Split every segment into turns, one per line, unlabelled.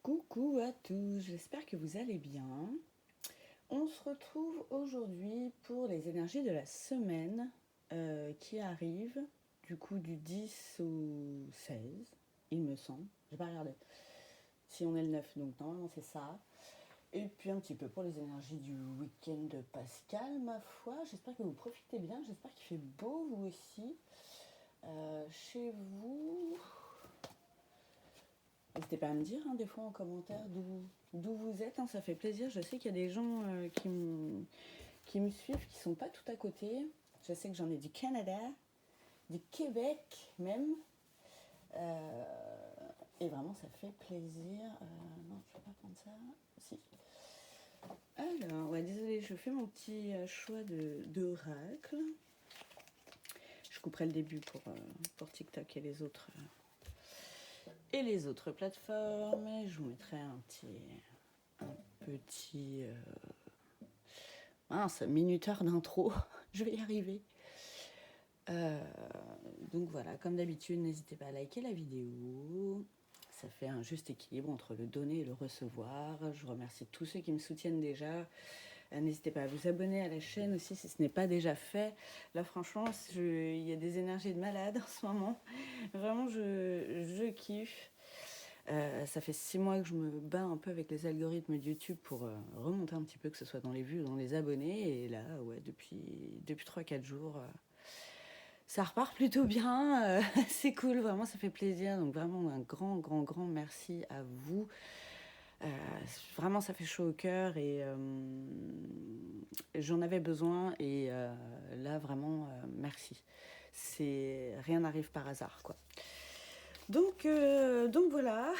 Coucou à tous, j'espère que vous allez bien. On se retrouve aujourd'hui pour les énergies de la semaine qui arrivent, du coup du 10 au 16, il me semble. J'ai pas regardé. Si on est le 9, donc normalement c'est ça. Et puis un petit peu pour les énergies du week-end de Pascal, ma foi. J'espère que vous profitez bien, j'espère qu'il fait beau vous aussi. Chez vous, n'hésitez pas à me dire des fois en commentaire d'où vous êtes, ça fait plaisir. Je sais qu'il y a des gens qui me suivent, qui sont pas tout à côté. Je sais que j'en ai du Canada, du Québec même. Euh, et vraiment, ça fait plaisir. Non, je ne vais pas prendre ça. Si. Alors, ouais, désolée, je fais mon petit choix d'oracle. Je couperai le début pour TikTok et les autres plateformes. Et je vous mettrai un petit minuteur d'intro. Je vais y arriver. Donc voilà, comme d'habitude, n'hésitez pas à liker la vidéo. Ça fait un juste équilibre entre le donner et le recevoir. Je remercie tous ceux qui me soutiennent déjà. N'hésitez pas à vous abonner à la chaîne aussi si ce n'est pas déjà fait. Là, franchement, il y a des énergies de malade en ce moment. Vraiment, je kiffe. Ça fait 6 mois que je me bats un peu avec les algorithmes de YouTube pour remonter un petit peu, que ce soit dans les vues ou dans les abonnés. Et là, ouais, depuis 3-4 jours, ça repart plutôt bien. C'est cool, vraiment, ça fait plaisir. Donc vraiment, un grand merci à vous. Vraiment, ça fait chaud au cœur et j'en avais besoin. Et là, vraiment, merci. Rien n'arrive par hasard, quoi. Donc voilà.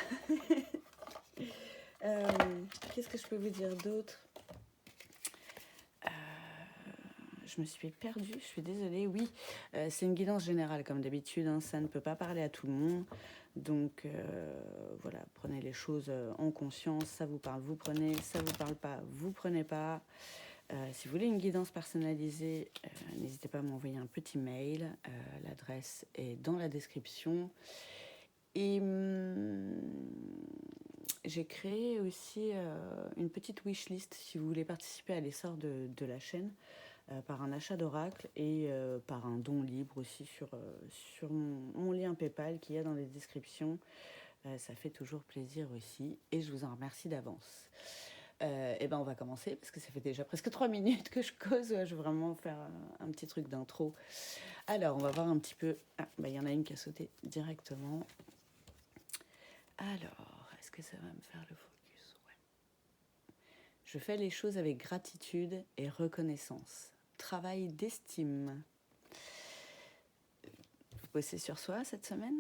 Qu'est-ce que je peux vous dire d'autre? Je me suis perdue, je suis désolée. Oui, c'est une guidance générale comme d'habitude. Ça ne peut pas parler à tout le monde. Donc voilà, prenez les choses en conscience. Ça vous parle, vous prenez. Ça vous parle pas, vous prenez pas. Si vous voulez une guidance personnalisée, n'hésitez pas à m'envoyer un petit mail. L'adresse est dans la description. Et j'ai créé aussi une petite wishlist si vous voulez participer à l'essor de la chaîne par un achat d'oracle et par un don libre aussi sur mon lien PayPal qu'il y a dans les descriptions. Ça fait toujours plaisir aussi et je vous en remercie d'avance. Et ben on va commencer parce que ça fait déjà presque 3 minutes que je cause. Je veux vraiment faire un petit truc d'intro. Alors on va voir un petit peu. Ah, bah il y en a une qui a sauté directement. Alors, est-ce que ça va me faire le focus? Ouais. Je fais les choses avec gratitude et reconnaissance. Travail d'estime. Vous bossez sur soi cette semaine?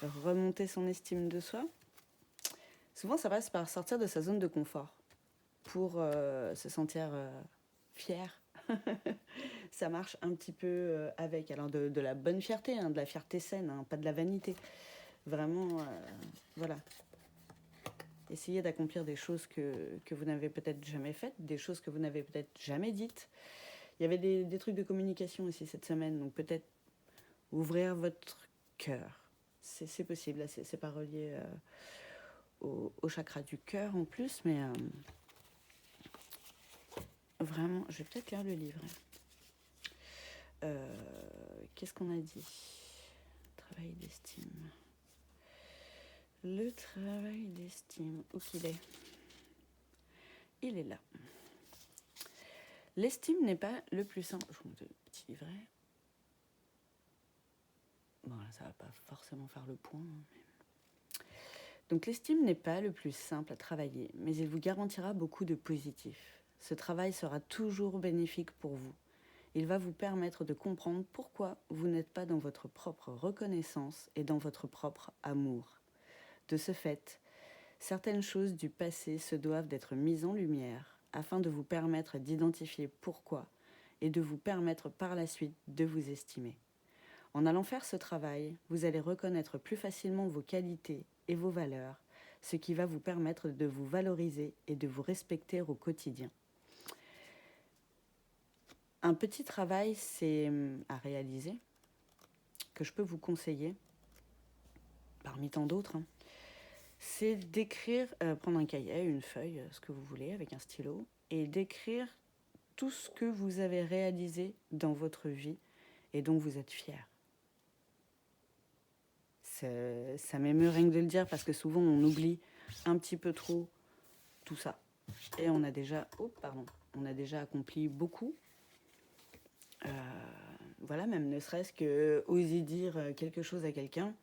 Remonter son estime de soi? Souvent, ça passe par sortir de sa zone de confort pour se sentir fier. Ça marche un petit peu avec. Alors, de la bonne fierté, de la fierté saine, pas de la vanité. Vraiment, voilà. Essayez d'accomplir des choses que vous n'avez peut-être jamais faites, des choses que vous n'avez peut-être jamais dites. Il y avait des trucs de communication aussi cette semaine, donc peut-être ouvrir votre cœur. C'est possible, là, c'est pas relié au chakra du cœur en plus, mais vraiment, je vais peut-être lire le livre. Qu'est-ce qu'on a dit? Travail d'estime. Le travail d'estime, où qu'il est? Il est là. L'estime n'est pas le plus simple. Je vous montre le petit livret. Bon, là, ça va pas forcément faire le point. Mais... Donc, l'estime n'est pas le plus simple à travailler, mais il vous garantira beaucoup de positif. Ce travail sera toujours bénéfique pour vous. Il va vous permettre de comprendre pourquoi vous n'êtes pas dans votre propre reconnaissance et dans votre propre amour. De ce fait, certaines choses du passé se doivent d'être mises en lumière afin de vous permettre d'identifier pourquoi et de vous permettre par la suite de vous estimer. En allant faire ce travail, vous allez reconnaître plus facilement vos qualités et vos valeurs, ce qui va vous permettre de vous valoriser et de vous respecter au quotidien. Un petit travail, c'est à réaliser, que je peux vous conseiller, parmi tant d'autres. c'est d'écrire, prendre un cahier, une feuille, ce que vous voulez, avec un stylo, et d'écrire tout ce que vous avez réalisé dans votre vie et dont vous êtes fier. Ça m'émeut rien que de le dire parce que souvent on oublie un petit peu trop tout ça. Et on a déjà accompli beaucoup. Voilà, même ne serait-ce que oser dire quelque chose à quelqu'un.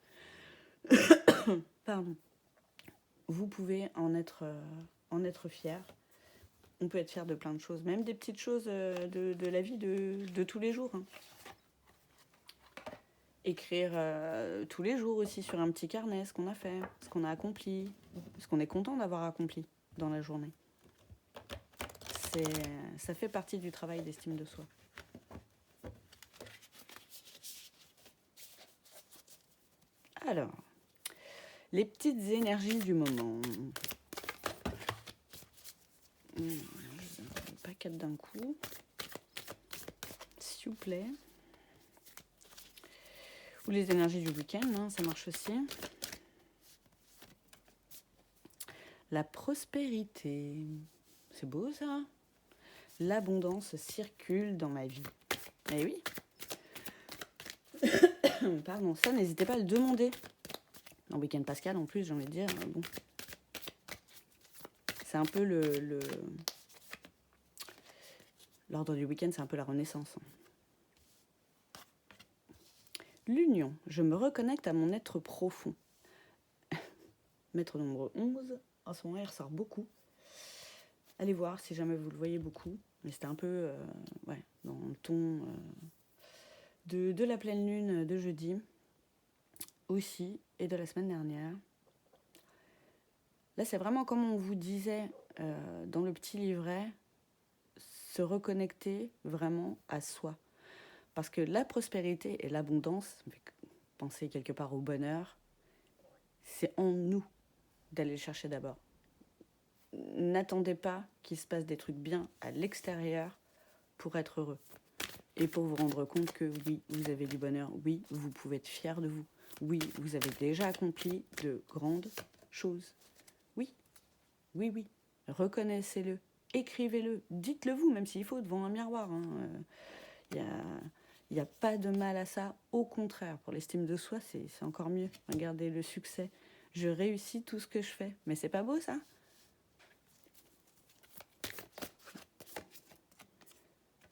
Pardon. Vous pouvez en être fier. On peut être fier de plein de choses, même des petites choses de la vie de tous les jours. Hein. Écrire tous les jours aussi sur un petit carnet ce qu'on a fait, ce qu'on a accompli, ce qu'on est content d'avoir accompli dans la journée. Ça fait partie du travail d'estime de soi. Alors, les petites énergies du moment. Pas 4 d'un coup. S'il vous plaît. Ou les énergies du week-end, hein, ça marche aussi. La prospérité. C'est beau ça. L'abondance circule dans ma vie. Eh oui. Pardon, ça, n'hésitez pas à le demander. En week-end pascal, en plus, j'ai envie de dire, bon. C'est un peu l'ordre du week-end, c'est un peu la renaissance. L'union. Je me reconnecte à mon être profond. Maître nombre 11. En ce moment, il ressort beaucoup. Allez voir si jamais vous le voyez beaucoup. Mais c'était un peu dans le ton de la pleine lune de jeudi aussi et de la semaine dernière. Là, c'est vraiment comme on vous disait dans le petit livret, se reconnecter vraiment à soi. Parce que la prospérité et l'abondance, pensez quelque part au bonheur, c'est en nous d'aller le chercher d'abord. N'attendez pas qu'il se passe des trucs bien à l'extérieur pour être heureux. Et pour vous rendre compte que oui, vous avez du bonheur, oui, vous pouvez être fier de vous. Oui, vous avez déjà accompli de grandes choses. Oui, oui, oui. Reconnaissez-le, écrivez-le, dites-le vous, même s'il faut, devant un miroir. Il n'y a pas de mal à ça. Au contraire, pour l'estime de soi, c'est encore mieux. Regardez le succès. Je réussis tout ce que je fais. Mais c'est pas beau, ça ?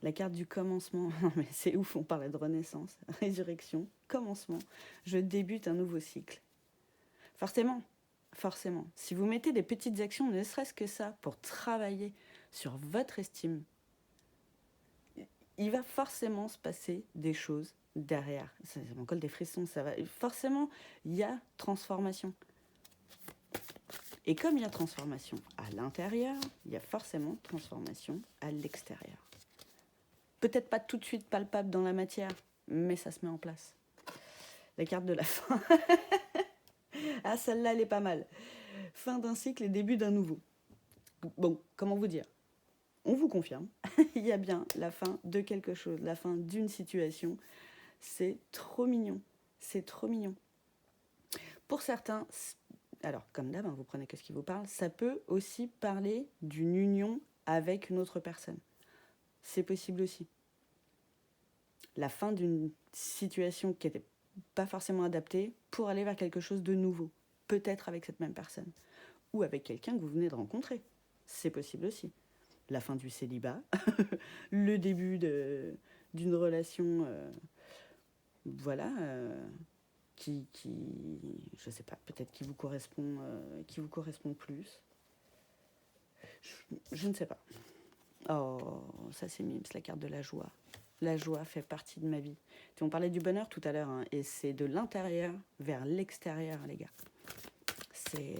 La carte du commencement. Non, mais c'est ouf, on parlait de renaissance, résurrection, commencement. Je débute un nouveau cycle. Forcément. Si vous mettez des petites actions, ne serait-ce que ça, pour travailler sur votre estime, il va forcément se passer des choses derrière. Ça me colle des frissons, ça va. Forcément, il y a transformation. Et comme il y a transformation à l'intérieur, il y a forcément transformation à l'extérieur. Peut-être pas tout de suite palpable dans la matière, mais ça se met en place. La carte de la fin. Ah, celle-là, elle est pas mal. Fin d'un cycle et début d'un nouveau. Bon, comment vous dire ? On vous confirme, il y a bien la fin de quelque chose, la fin d'une situation. C'est trop mignon. C'est trop mignon. Pour certains, alors comme d'hab, vous prenez que ce qui vous parle, ça peut aussi parler d'une union avec une autre personne. C'est possible aussi. La fin d'une situation qui n'était pas forcément adaptée pour aller vers quelque chose de nouveau. Peut-être avec cette même personne. Ou avec quelqu'un que vous venez de rencontrer. C'est possible aussi. La fin du célibat, le début d'une relation, qui, je sais pas, peut-être qui vous correspond plus. Je ne sais pas. Oh, ça c'est Mims, la carte de la joie. La joie fait partie de ma vie. On parlait du bonheur tout à l'heure, hein, et c'est de l'intérieur vers l'extérieur, les gars. C'est...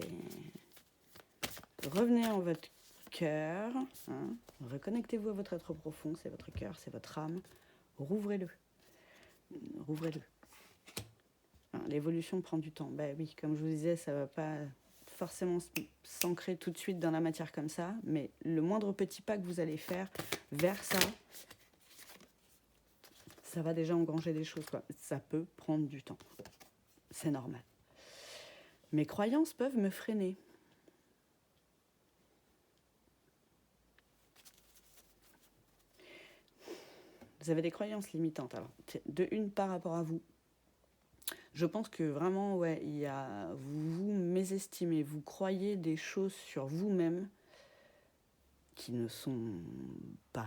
Revenez en votre cœur, hein, reconnectez-vous à votre être profond, c'est votre cœur, c'est votre âme. Rouvrez-le. Hein, l'évolution prend du temps. Ben oui, comme je vous disais, ça ne va pas forcément s'ancrer tout de suite dans la matière comme ça, mais le moindre petit pas que vous allez faire vers ça, ça va déjà engranger des choses, quoi. Ça peut prendre du temps. C'est normal. Mes croyances peuvent me freiner. Vous avez des croyances limitantes. Alors, de une par rapport à vous. Je pense que vraiment, ouais, vous mésestimez, vous croyez des choses sur vous-même qui ne sont pas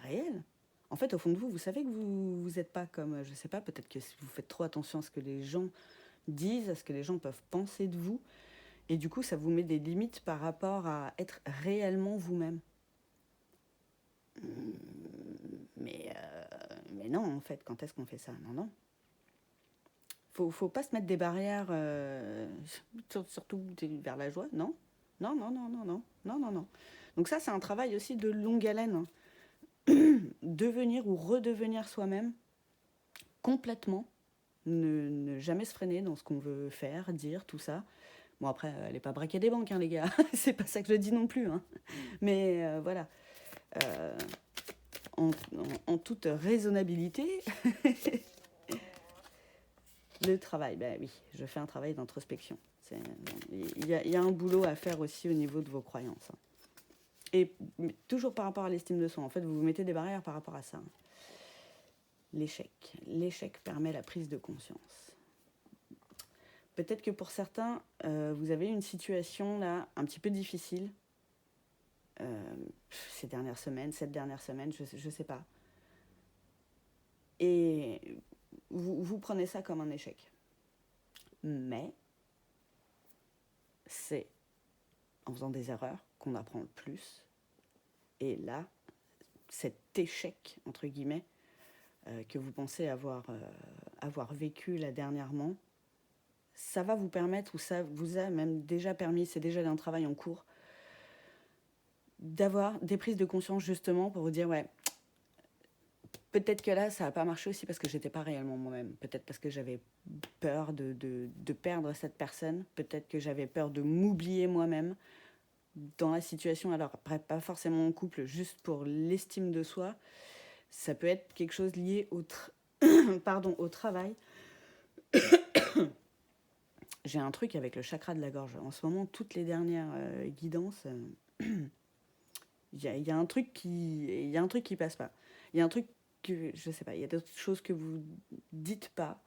réelles. En fait, au fond de vous, vous savez que vous n'êtes pas comme, je sais pas, peut-être que vous faites trop attention à ce que les gens disent, à ce que les gens peuvent penser de vous. Et du coup, ça vous met des limites par rapport à être réellement vous-même. Mais non, en fait, quand est-ce qu'on fait ça? Non, non. Faut pas se mettre des barrières, surtout vers la joie, non. Non, non, non, non, non, non, non, non. Donc ça, c'est un travail aussi de longue haleine. Devenir ou redevenir soi-même complètement, ne jamais se freiner dans ce qu'on veut faire, dire, tout ça. Bon, après, allez pas braquer des banques, hein, les gars. C'est pas ça que je dis non plus. Hein. Mais voilà. Euh, en toute raisonnabilité, le travail, ben oui, je fais un travail d'introspection. Il y a un boulot à faire aussi au niveau de vos croyances. Hein. Et toujours par rapport à l'estime de soi, en fait, vous vous mettez des barrières par rapport à ça. Hein. L'échec. L'échec permet la prise de conscience. Peut-être que pour certains, vous avez une situation là un petit peu difficile cette dernière semaine, je ne sais pas. Et vous prenez ça comme un échec. Mais c'est en faisant des erreurs qu'on apprend le plus. Et là, cet échec, entre guillemets, que vous pensez avoir vécu là dernièrement, ça va vous permettre, ou ça vous a même déjà permis, c'est déjà un travail en cours, d'avoir des prises de conscience justement pour vous dire, ouais, peut-être que là, ça n'a pas marché aussi parce que j'étais pas réellement moi-même. Peut-être parce que j'avais peur de perdre cette personne. Peut-être que j'avais peur de m'oublier moi-même dans la situation. Alors après, pas forcément en couple, juste pour l'estime de soi. Ça peut être quelque chose lié au travail. J'ai un truc avec le chakra de la gorge. En ce moment, toutes les dernières guidances, il y a un truc qui passe pas. Il y a un truc que, je sais pas, il y a d'autres choses que vous dites pas.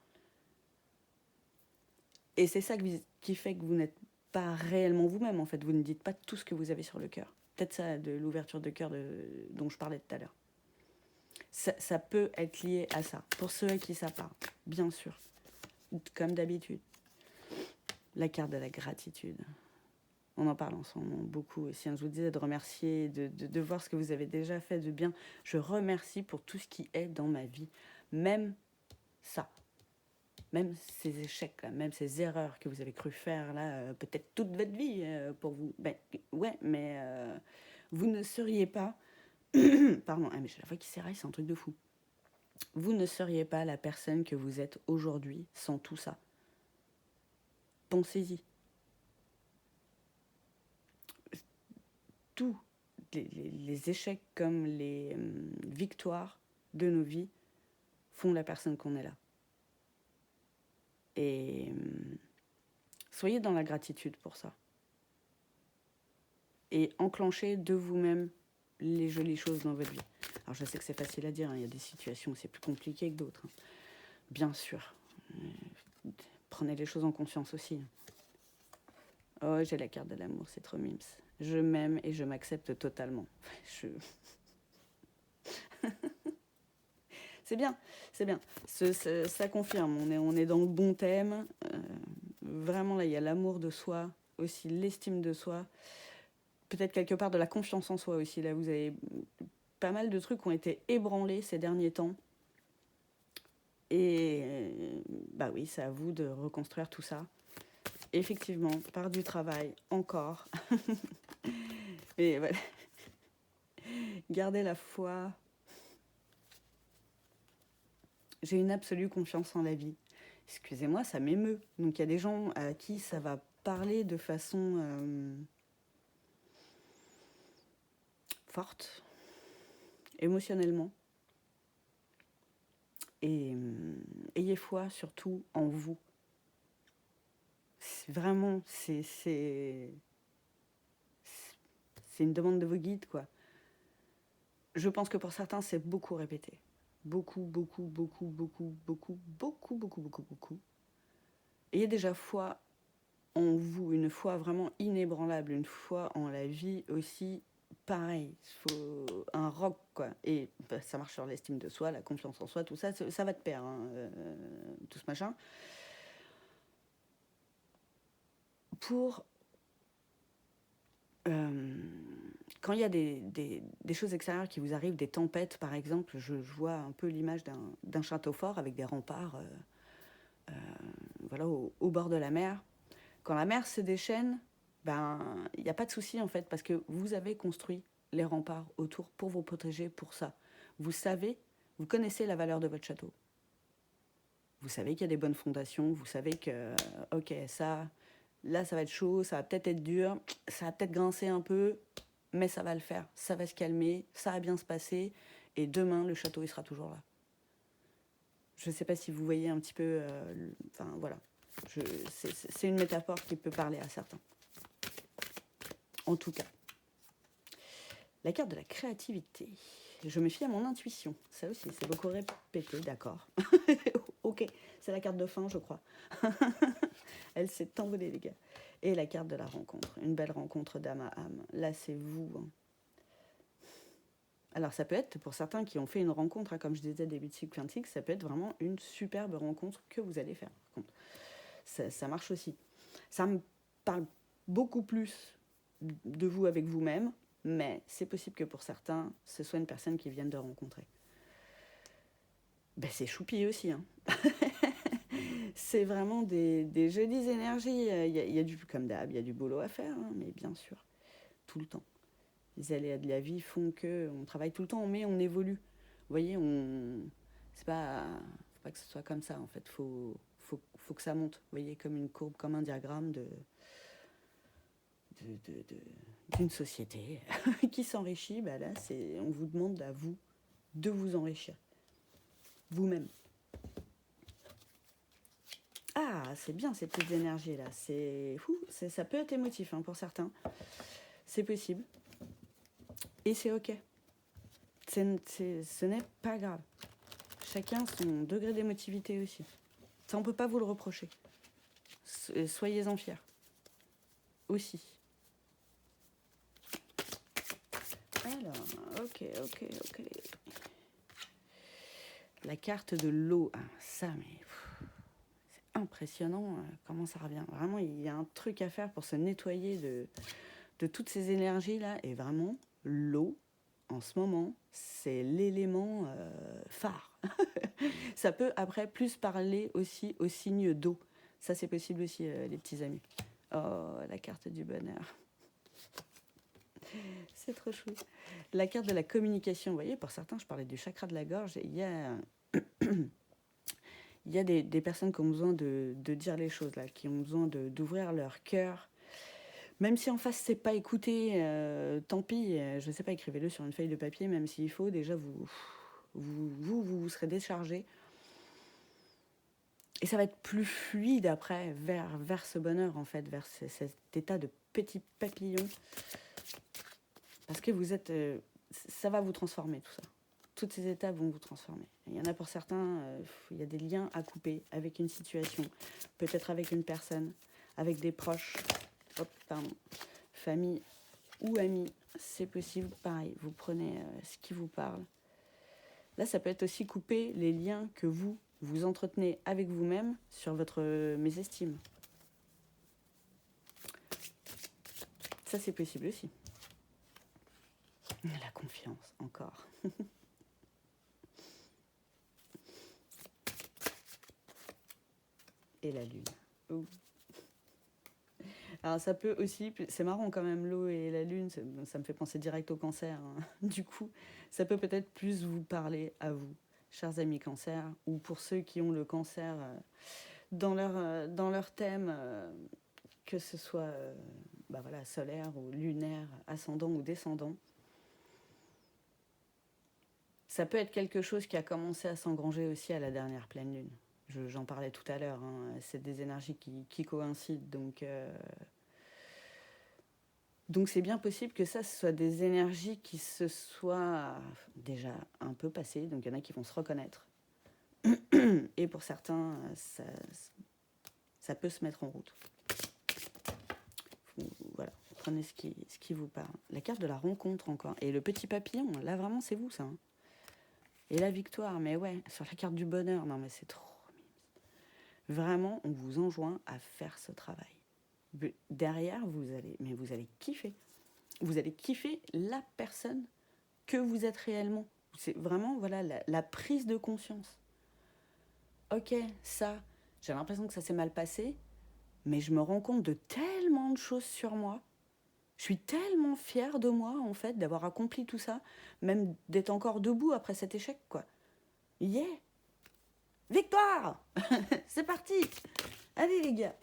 Et c'est ça qui fait que vous n'êtes pas réellement vous-même, en fait. Vous ne dites pas tout ce que vous avez sur le cœur. Peut-être ça, de l'ouverture de cœur dont je parlais tout à l'heure. Ça peut être lié à ça. Pour ceux à qui ça parle, bien sûr. Comme d'habitude. La carte de la gratitude. On en parle ensemble beaucoup aussi. Je vous disais de remercier, de voir ce que vous avez déjà fait de bien. Je remercie pour tout ce qui est dans ma vie. Même ça. Même ces échecs, là, même ces erreurs que vous avez cru faire, là, peut-être toute votre vie pour vous. Ben, ouais, mais vous ne seriez pas... Pardon, mais j'ai la voix qui s'éraille, c'est un truc de fou. Vous ne seriez pas la personne que vous êtes aujourd'hui sans tout ça. Pensez-y. Tous les échecs comme les victoires de nos vies font la personne qu'on est là. Et soyez dans la gratitude pour ça. Et enclenchez de vous-même les jolies choses dans votre vie. Alors je sais que c'est facile à dire, hein, il y a des situations où c'est plus compliqué que d'autres. Hein. Bien sûr. Prenez les choses en conscience aussi. Oh, j'ai la carte de l'amour, c'est trop mimes. Je m'aime et je m'accepte totalement. C'est bien, c'est bien. Ça confirme, on est dans le bon thème. Vraiment, là, il y a l'amour de soi, aussi l'estime de soi. Peut-être quelque part de la confiance en soi aussi. Là, vous avez pas mal de trucs qui ont été ébranlés ces derniers temps. Et bah oui, c'est à vous de reconstruire tout ça. Effectivement, par du travail, encore. Et voilà. Gardez la foi. J'ai une absolue confiance en la vie. Excusez-moi, ça m'émeut. Donc il y a des gens à qui ça va parler de façon forte, émotionnellement. Et ayez foi surtout en vous. Vraiment, c'est une demande de vos guides, quoi. Je pense que pour certains, c'est beaucoup répété. Beaucoup, beaucoup, beaucoup, beaucoup, beaucoup, beaucoup, beaucoup, beaucoup, beaucoup. Et il y a déjà foi en vous, une foi vraiment inébranlable, une foi en la vie aussi, pareil. Il faut un roc, quoi. Et bah, ça marche sur l'estime de soi, la confiance en soi, tout ça, ça va de pair, hein, tout ce machin. Pour quand il y a des choses extérieures qui vous arrivent, des tempêtes par exemple, je vois un peu l'image d'un château fort avec des remparts voilà, au bord de la mer. Quand la mer se déchaîne, ben, il n'y a pas de souci en fait, parce que vous avez construit les remparts autour pour vous protéger pour ça. Vous savez, vous connaissez la valeur de votre château. Vous savez qu'il y a des bonnes fondations, vous savez que, ok, ça, là ça va être chaud, ça va peut-être être dur, ça va peut-être grincer un peu, mais ça va le faire, ça va se calmer, ça va bien se passer, et demain le château il sera toujours là. Je ne sais pas si vous voyez un petit peu, enfin voilà, c'est une métaphore qui peut parler à certains. En tout cas, la carte de la créativité. Je me fie à mon intuition. Ça aussi, c'est beaucoup répété, d'accord. Ok, c'est la carte de fin, je crois. Elle s'est envolée, les gars. Et la carte de la rencontre. Une belle rencontre d'âme à âme. Là, c'est vous. Hein. Alors, ça peut être, pour certains qui ont fait une rencontre, hein, comme je disais, début de cycle quantique, ça peut être vraiment une superbe rencontre que vous allez faire. Par contre, ça marche aussi. Ça me parle beaucoup plus de vous avec vous-même, mais c'est possible que pour certains, ce soit une personne qui vienne de rencontrer. Ben, c'est choupi aussi. Hein. C'est vraiment des jolies énergies. Il y a du, comme d'hab, il y a du boulot à faire, hein, mais bien sûr, tout le temps. Les aléas de la vie font que on travaille tout le temps, mais on évolue. Vous voyez, c'est pas, faut pas que ce soit comme ça en fait. Faut que ça monte. Vous voyez, comme une courbe, comme un diagramme d'une société qui s'enrichit. Bah là, on vous demande à vous de vous enrichir vous-même. Ah, c'est bien ces petites énergies là. Ça peut être émotif hein, pour certains. C'est possible. Et c'est ok. Ce n'est pas grave. Chacun son degré d'émotivité aussi. Ça, on ne peut pas vous le reprocher. Soyez-en fiers. Aussi. Alors, ok. La carte de l'eau. Ah, ça, mais... c'est impressionnant comment ça revient. Vraiment, il y a un truc à faire pour se nettoyer de toutes ces énergies-là. Et vraiment, l'eau, en ce moment, c'est l'élément phare. Ça peut après plus parler aussi aux signes d'eau. Ça, c'est possible aussi, les petits amis. Oh, la carte du bonheur. C'est trop chou. La carte de la communication. Vous voyez, pour certains, je parlais du chakra de la gorge. Il y a des personnes qui ont besoin de dire les choses, là, qui ont besoin d'ouvrir leur cœur. Même si en face, c'est pas écouté, tant pis. Je sais pas, écrivez-le sur une feuille de papier, même s'il faut. Déjà, vous serez déchargé. Et ça va être plus fluide après, vers ce bonheur, en fait, vers cet état de petit papillon. Parce que vous êtes... ça va vous transformer, tout ça. Toutes ces étapes vont vous transformer. Il y en a pour certains, il y a des liens à couper avec une situation, peut-être avec une personne, avec des proches, famille ou amis. C'est possible, pareil, vous prenez ce qui vous parle. Là, ça peut être aussi couper les liens que vous entretenez avec vous-même sur votre mésestime. Ça, c'est possible aussi. La confiance, encore. Et la lune. Ouh. Alors ça peut aussi, c'est marrant quand même, l'eau et la lune, ça me fait penser direct au cancer. Hein. Du coup, ça peut peut-être plus vous parler à vous, chers amis cancer, ou pour ceux qui ont le cancer dans leur thème, que ce soit voilà, solaire ou lunaire, ascendant ou descendant. Ça peut être quelque chose qui a commencé à s'engranger aussi à la dernière pleine lune. J'en parlais tout à l'heure, hein. C'est des énergies qui coïncident, donc c'est bien possible que ça, ce soit des énergies qui se soient déjà un peu passées, donc il y en a qui vont se reconnaître. Et pour certains, ça peut se mettre en route. Voilà, prenez ce qui vous parle. La carte de la rencontre encore. Et le petit papillon, là vraiment c'est vous ça. Hein. Et la victoire, mais ouais, sur la carte du bonheur, non mais c'est trop. Vraiment, on vous enjoint à faire ce travail. Derrière, vous allez kiffer. Vous allez kiffer la personne que vous êtes réellement. C'est vraiment voilà la prise de conscience. Ok, ça, j'ai l'impression que ça s'est mal passé, mais je me rends compte de tellement de choses sur moi. Je suis tellement fière de moi, en fait, d'avoir accompli tout ça, même d'être encore debout après cet échec, quoi. Yeah! Victoire! C'est parti! Allez, les gars!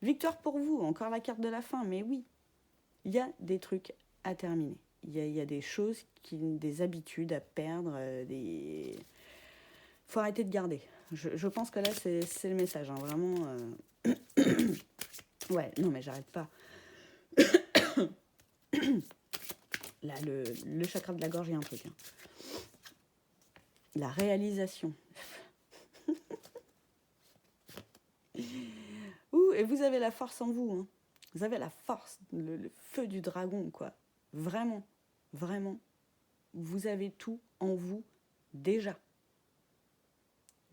Victoire pour vous, encore la carte de la fin, mais oui, il y a des trucs à terminer. Il y a des choses, des habitudes à perdre, faut arrêter de garder. Je pense que là, c'est le message, hein, vraiment. Ouais, non, mais j'arrête pas. Là, le chakra de la gorge, il y a un truc. Hein. La réalisation. Ouh, et vous avez la force en vous. Hein. Vous avez la force, le feu du dragon, quoi. Vraiment, vraiment. Vous avez tout en vous déjà.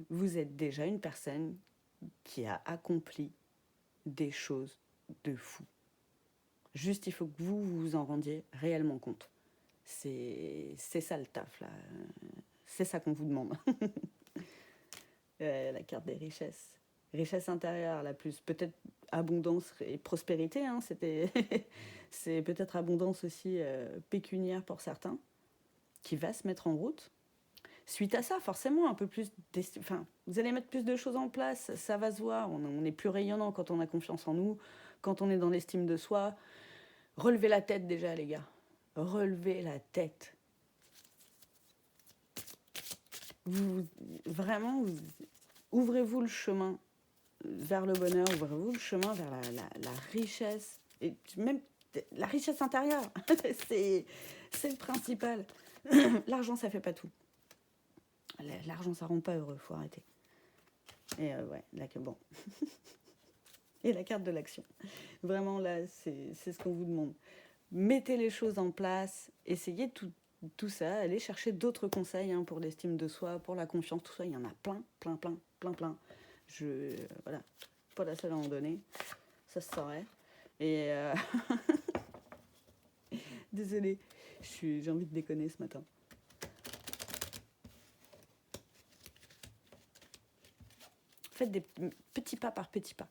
Vous êtes déjà une personne qui a accompli des choses de fou. Juste, il faut que vous vous en rendiez réellement compte. C'est ça le taf, là. C'est ça qu'on vous demande. La carte des richesses. Richesse intérieure, la plus. Peut-être abondance et prospérité. Hein, c'est peut-être abondance aussi pécuniaire pour certains, qui va se mettre en route. Suite à ça, forcément, un peu plus... vous allez mettre plus de choses en place, ça va se voir. On est plus rayonnant quand on a confiance en nous, quand on est dans l'estime de soi. Relevez la tête déjà, les gars. Relevez la tête. Vraiment, ouvrez-vous le chemin vers le bonheur, ouvrez-vous le chemin vers la richesse, et même la richesse intérieure. c'est le principal. L'argent, ça fait pas tout. L'argent, ça rend pas heureux, faut arrêter. Et ouais, là que bon. Et la carte de l'action. Vraiment, là, c'est ce qu'on vous demande. Mettez les choses en place, essayez tout ça, allez chercher d'autres conseils hein, pour l'estime de soi, pour la confiance, tout ça. Il y en a plein. Voilà, pas la seule à en donner, ça se saurait. Et désolée, j'ai envie de déconner ce matin. Faites des petits pas par petits pas.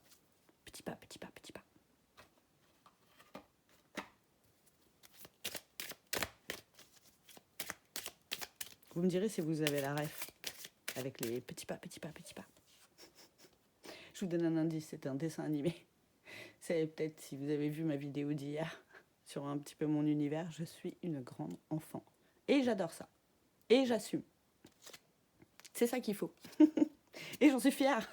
Petits pas. Vous me direz si vous avez la ref avec les petits pas. Je vous donne un indice, c'est un dessin animé. C'est peut-être si vous avez vu ma vidéo d'hier sur un petit peu mon univers, je suis une grande enfant. Et j'adore ça. Et j'assume. C'est ça qu'il faut. Et j'en suis fière.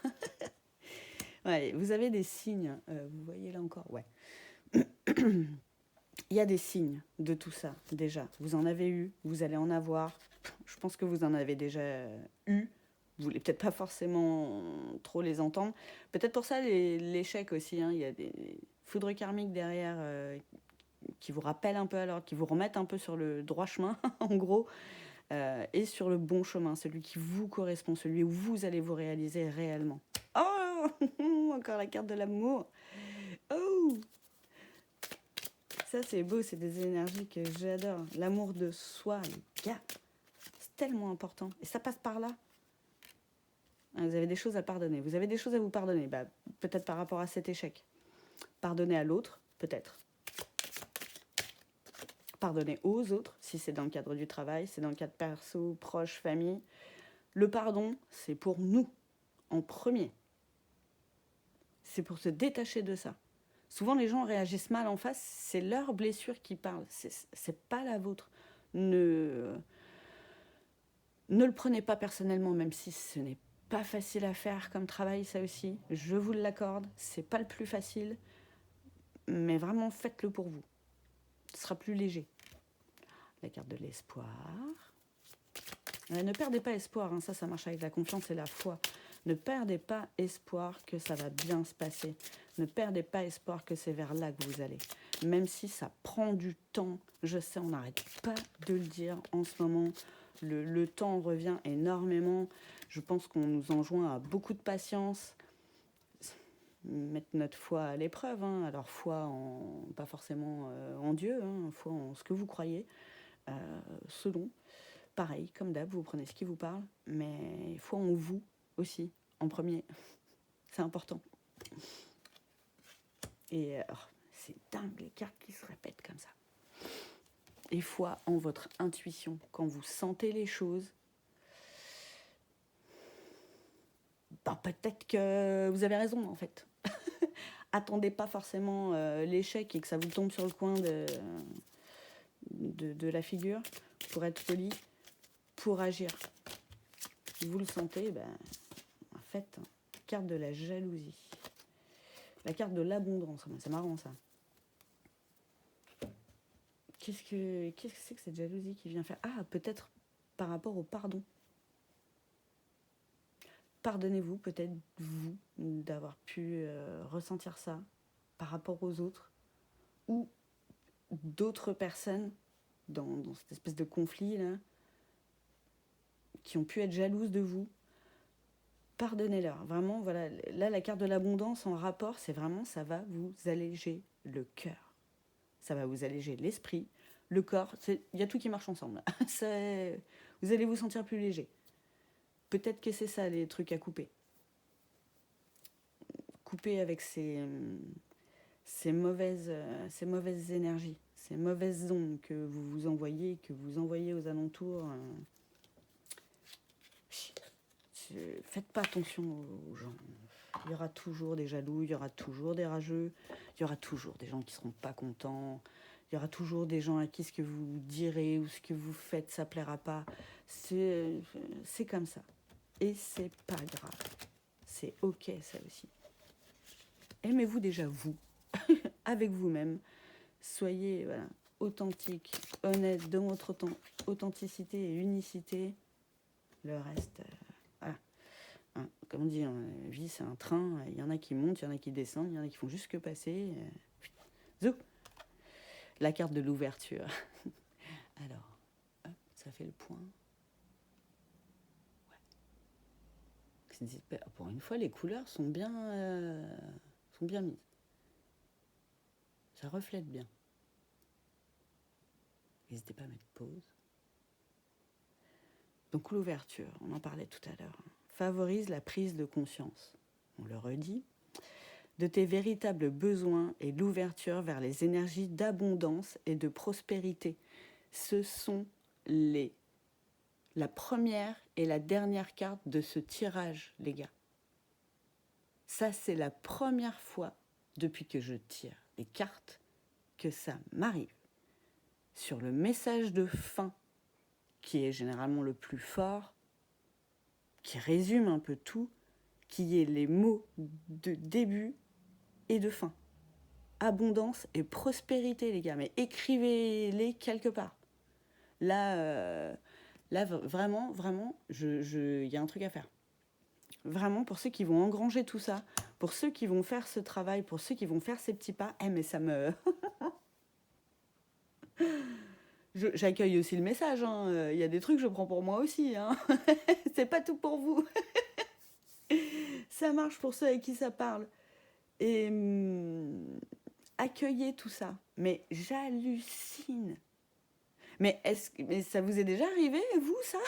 Ouais, vous avez des signes. Vous voyez là encore, ouais. Il y a des signes de tout ça, déjà. Vous en avez eu, vous allez en avoir. Je pense que vous en avez déjà eu. Vous voulez peut-être pas forcément trop les entendre. Peut-être pour ça, l'échec aussi. Hein. Il y a des foudres karmiques derrière qui vous rappellent un peu, alors qui vous remettent un peu sur le droit chemin, en gros, et sur le bon chemin, celui qui vous correspond, celui où vous allez vous réaliser réellement. Oh, encore la carte de l'amour. Oh, ça c'est beau, c'est des énergies que j'adore. L'amour de soi, les gars, c'est tellement important. Et ça passe par là. Vous avez des choses à pardonner. Vous avez des choses à vous pardonner. Bah, peut-être par rapport à cet échec. Pardonner à l'autre, peut-être. Pardonner aux autres, si c'est dans le cadre du travail, c'est dans le cadre perso, proche, famille. Le pardon, c'est pour nous, en premier. C'est pour se détacher de ça. Souvent, les gens réagissent mal en face, c'est leur blessure qui parle, c'est pas la vôtre. Ne le prenez pas personnellement, même si ce n'est Pas facile à faire comme travail, ça aussi. Je vous l'accorde, c'est pas le plus facile, mais vraiment faites-le pour vous. Ce sera plus léger. La carte de l'espoir. Ne perdez pas espoir, hein, ça marche avec la confiance et la foi. Ne perdez pas espoir que ça va bien se passer. Ne perdez pas espoir que c'est vers là que vous allez. Même si ça prend du temps, je sais, on n'arrête pas de le dire en ce moment. Le temps revient énormément. Je pense qu'on nous enjoint à beaucoup de patience. Mettre notre foi à l'épreuve. Hein. Alors foi, pas forcément en Dieu, hein, foi en ce que vous croyez, selon. Pareil, comme d'hab, vous prenez ce qui vous parle, mais foi en vous aussi, en premier. C'est important. Et c'est dingue les cartes qui se répètent comme ça. Et foi en votre intuition. Quand vous sentez les choses, ben peut-être que vous avez raison en fait. Attendez pas forcément l'échec et que ça vous tombe sur le coin de la figure, pour être poli, pour agir. Si vous le sentez, ben, en fait, carte de la jalousie. La carte de l'abondance, c'est marrant ça. Qu'est-ce que c'est que cette jalousie qui vient faire? Ah, peut-être par rapport au pardon. Pardonnez-vous, peut-être vous, d'avoir pu ressentir ça par rapport aux autres ou d'autres personnes dans cette espèce de conflit là, qui ont pu être jalouses de vous. Pardonnez-leur. Vraiment, voilà, là, la carte de l'abondance en rapport, c'est vraiment, ça va vous alléger le cœur. Ça va vous alléger l'esprit, le corps. Il y a tout qui marche ensemble. Vous allez vous sentir plus léger. Peut-être que c'est ça, les trucs à couper. Couper avec ces mauvaises énergies, ces mauvaises ondes que vous envoyez, aux alentours. Faites pas attention aux gens. Il y aura toujours des jaloux, il y aura toujours des rageux, il y aura toujours des gens qui seront pas contents, il y aura toujours des gens à qui ce que vous direz ou ce que vous faites, ça plaira pas. C'est comme ça. Et c'est pas grave. C'est ok, ça aussi. Aimez-vous déjà vous, avec vous-même. Soyez authentique, honnête, de votre authenticité et unicité. Le reste, voilà. Hein, comme on dit, la vie c'est un train, il y en a qui montent, il y en a qui descendent, il y en a qui font juste que passer. Zou. La carte de l'ouverture. Alors, hop, ça fait le point. Ouais. Pour une fois, les couleurs sont bien mises. Ça reflète bien. N'hésitez pas à mettre pause. Donc l'ouverture, on en parlait tout à l'heure, favorise la prise de conscience. On le redit. De tes véritables besoins et l'ouverture vers les énergies d'abondance et de prospérité. Ce sont la première et la dernière carte de ce tirage, les gars. Ça, c'est la première fois depuis que je tire les cartes que ça m'arrive. Sur le message de fin, qui est généralement le plus fort, qui résume un peu tout, qui est les mots de début et de fin. Abondance et prospérité, les gars, mais écrivez-les quelque part. Là, vraiment, il y a un truc à faire. Vraiment, pour ceux qui vont engranger tout ça, pour ceux qui vont faire ce travail, pour ceux qui vont faire ces petits pas, mais ça me... J'accueille aussi le message, hein. Y a des trucs que je prends pour moi aussi, hein. C'est pas tout pour vous. Ça marche pour ceux avec qui ça parle. Et accueillez tout ça. Mais j'hallucine. Mais ça vous est déjà arrivé, vous, ça?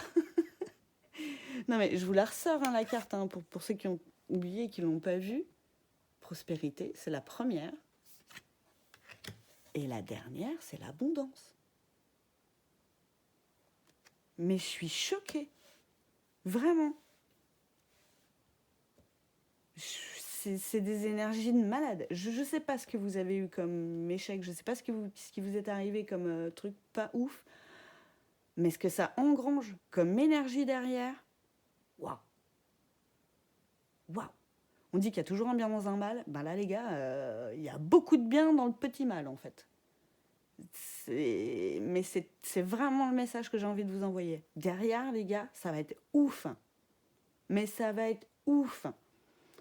Non, mais je vous la ressors, hein, la carte, hein, pour ceux qui ont oublié et qui ne l'ont pas vue. Prospérité, c'est la première. Et la dernière, c'est l'abondance. Mais je suis choquée. Vraiment. C'est des énergies de malade. Je ne sais pas ce que vous avez eu comme échec, je ne sais pas ce qui vous est arrivé comme truc pas ouf, mais ce que ça engrange comme énergie derrière, waouh. Waouh! On dit qu'il y a toujours un bien dans un mal. Ben là, les gars, il y a beaucoup de bien dans le petit mal, en fait. Mais c'est vraiment le message que j'ai envie de vous envoyer. Derrière, les gars, ça va être ouf. Mais ça va être ouf.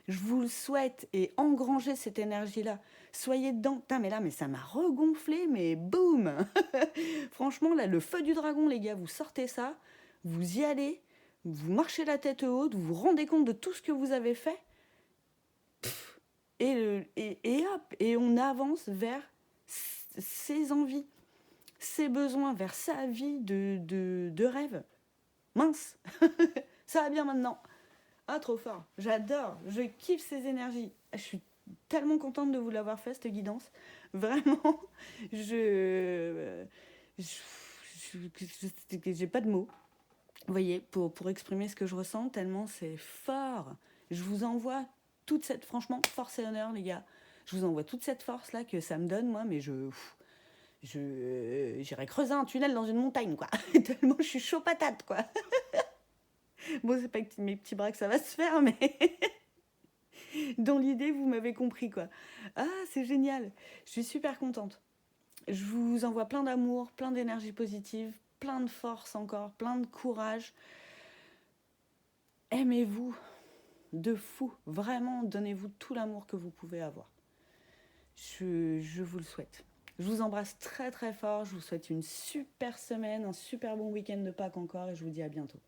Je vous le souhaite et engrangez cette énergie-là. Soyez dedans. Putain, mais ça m'a regonflé, mais boum. Franchement, là, le feu du dragon, les gars, vous sortez ça, vous y allez, vous marchez la tête haute, vous vous rendez compte de tout ce que vous avez fait, et hop, et on avance vers ses envies, ses besoins, vers sa vie de rêve. Mince, ça va bien maintenant. Ah, trop fort, j'adore, je kiffe ces énergies. Je suis tellement contente de vous l'avoir fait, cette guidance. Vraiment, j'ai pas de mots, vous voyez, pour exprimer ce que je ressens, tellement c'est fort. Je vous envoie toute cette, franchement, force et honneur, les gars. Je vous envoie toute cette force-là que ça me donne, moi, mais j'irais creuser un tunnel dans une montagne, quoi. Tellement je suis chaud patate, quoi. Bon, c'est pas avec mes petits bras que ça va se faire, mais dans l'idée, vous m'avez compris, quoi. Ah, c'est génial. Je suis super contente. Je vous envoie plein d'amour, plein d'énergie positive, plein de force encore, plein de courage. Aimez-vous de fou. Vraiment, donnez-vous tout l'amour que vous pouvez avoir. Je vous le souhaite. Je vous embrasse très très fort. Je vous souhaite une super semaine, un super bon week-end de Pâques encore et je vous dis à bientôt.